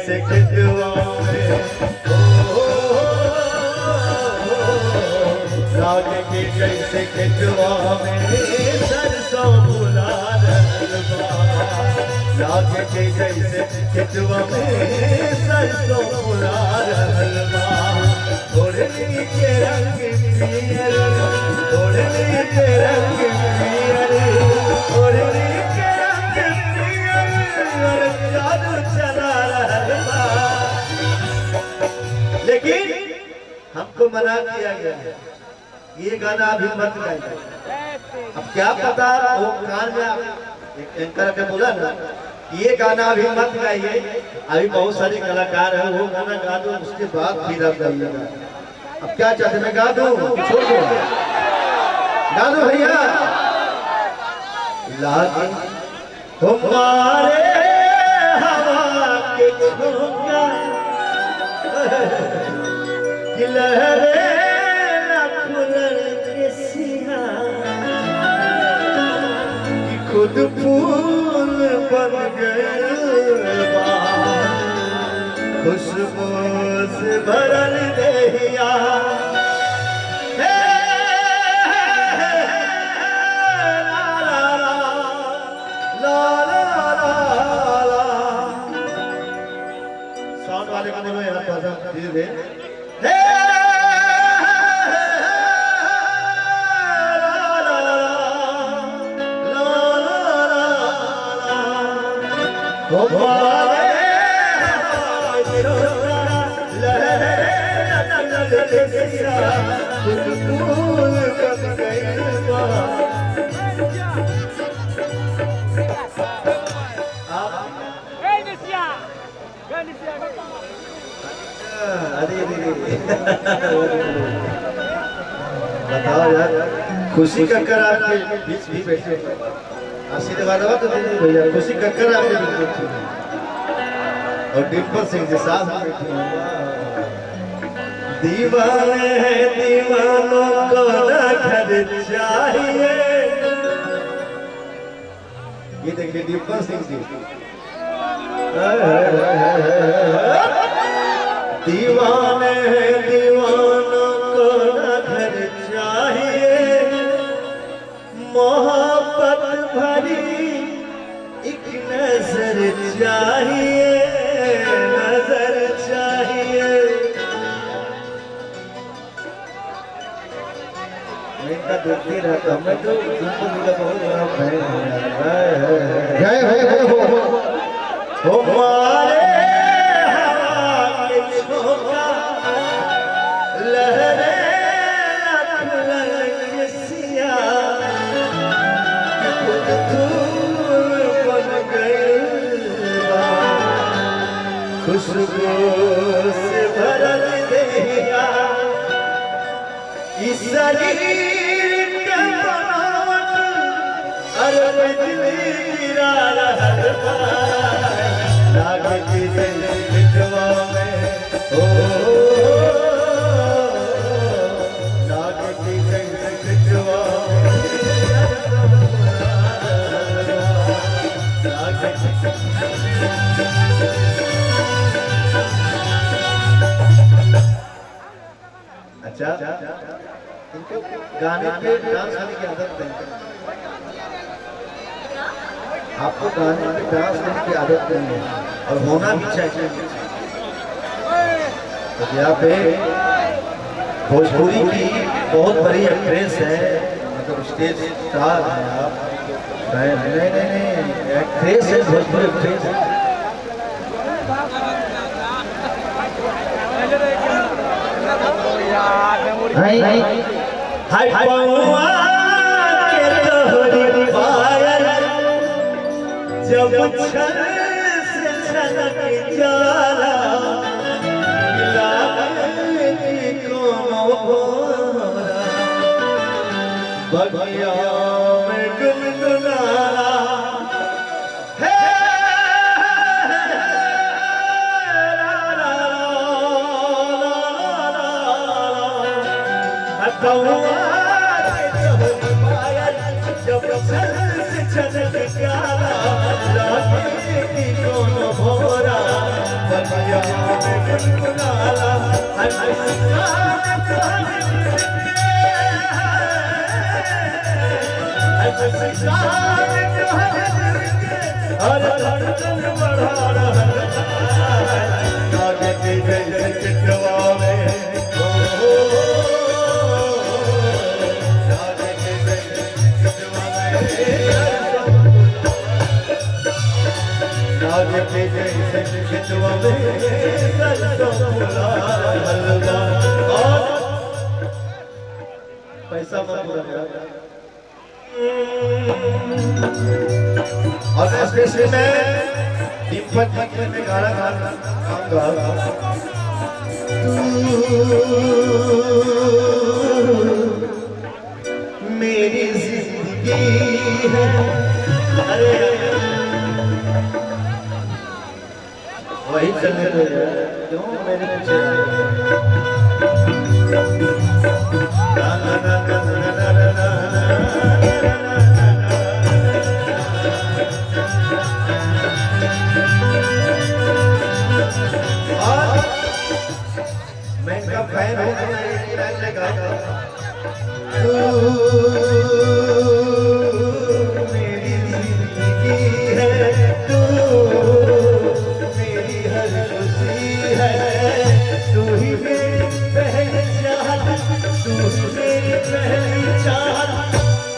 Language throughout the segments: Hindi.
जैसे खिचवा में लागे के जैसे खिचवा में सरसों फुला रहलबा लागे के जैसे खिचवा में सरसों फुला रहलबा ओढ़नी के रंग पियर ओढ़नी के रंग पियर ओढ़नी के रंग पियर जादू चला रहलबा लेकिन हमको मना किया गया है ये गाना अभी मत गाइए। अब क्या पता वो कान में एक एंकर के बोला ना ये गाना अभी मत गाइए अभी बहुत सारे कलाकार हैं वो गाना गा दो उसके बाद फिर आप गाइएगा। अब क्या चाहते मैं गा दूं छोड़ दो गा दो भैया लागे हमारे हवा के झोंका कि लहरे खुद फूल बन गए खुशबू से भरल देहिया साउंड वाले को बोलो यार थोड़ा सा धीरे धीरे बताओ यार खुशी कक्कर आपके बीच भी बैठे आशीर्वाद तो दे भैया खुशी कक्कर आपके बीच बैठे और डिम्पल सिंह जी साथ में बैठे दीवाने हैं दीवानों को न घर चाहिए ये देखिए डिम्पल सिंह जी दीवाने हैं दीवानों को न घर चाहिए मोहब्बत भरी एक नजर चाहिए नजर चाहिए इनका देखते रहता मैं तो इनको मिला बहुत बड़ा फैन है हो हमारे खुशबू से भरल देहिया इस शरीर के बनावट अरे बिजली गिरा रहल बा लागे कि दिलवा में ओ लागे कि दिलवा अच्छा इनको गाने पे डांस करने की आदत नहीं आपको गाने पे डांस करने की आदत नहीं है और होना भी चाहिए तो यहाँ पे भोजपुरी की बहुत बड़ी एक्ट्रेस है मतलब स्टेज स्टार है आप नहीं एक्ट्रेस है भोजपुरी एक्ट्रेस है हाय पौआ के तोहरी पायल जब छन से छनक जाला लागे की कोनो भोरा बगिया में गुनगुनाला हे ला ला ला ला पायल जब छल से छलक प्याला लागे की कोनो भोरा बनिया में गुनगुनाला हर मुस्कान हर धड़कन बढ़ा रहा लागे की जैसे चितवा में पैसा मत और स्पेशली मैं दीपक जी में गाना गाऊंगा मेरी जिंदगी है अरे वही चलने दो क्यों मेरे पीछे मैं इनका फैन हूँ मेरी जिंदगी है तू मेरी हर खुशी है तू ही मेरी पहली चाहत तू ही मेरी पहली चाहत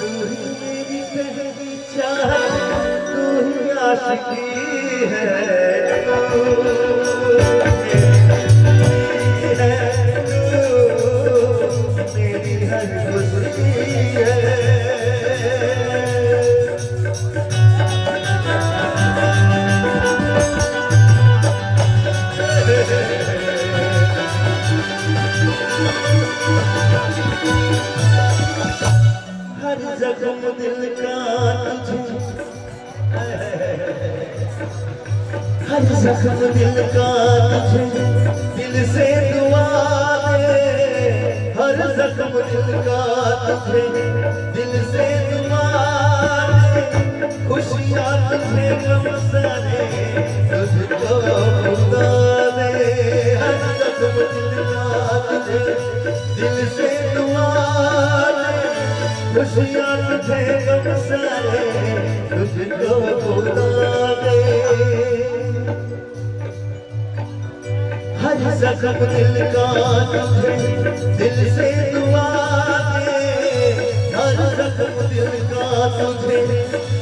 तू ही मेरी पहली चाहत तू ही आशिकी है मेरी हर खुशी है हर जख्म दिल का तुझे हर जख्म दिल का तुझे दिल से दुआ दे हर जख्म दिल का तुझे दिल से दुआ दे खुशियाँ तुझे गम सारे तुझको खुदा दे हर जख्म दिल का तुझे दिल से दुआ दे खुशियाँ तुझे गम सारे तुझको खुदा दे हर जख्म दिल का तुझे दिल से दुआ दे हर जख्म दिल का तुझे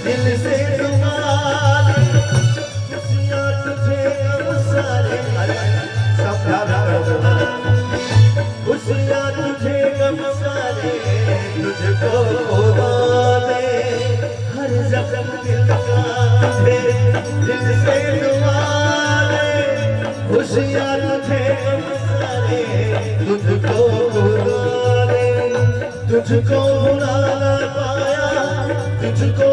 दिल से दुआ दे खुशियाँ तुझे गम सारे सब खुशियाँ तुझे गम सारे तुझको खुदा दे हर जख्म दिल का तुझे दिल से दुआ दे खुशियाँ तुझे गम सारे तुझको खुदा दे तुझको भुला ना पाया तुझको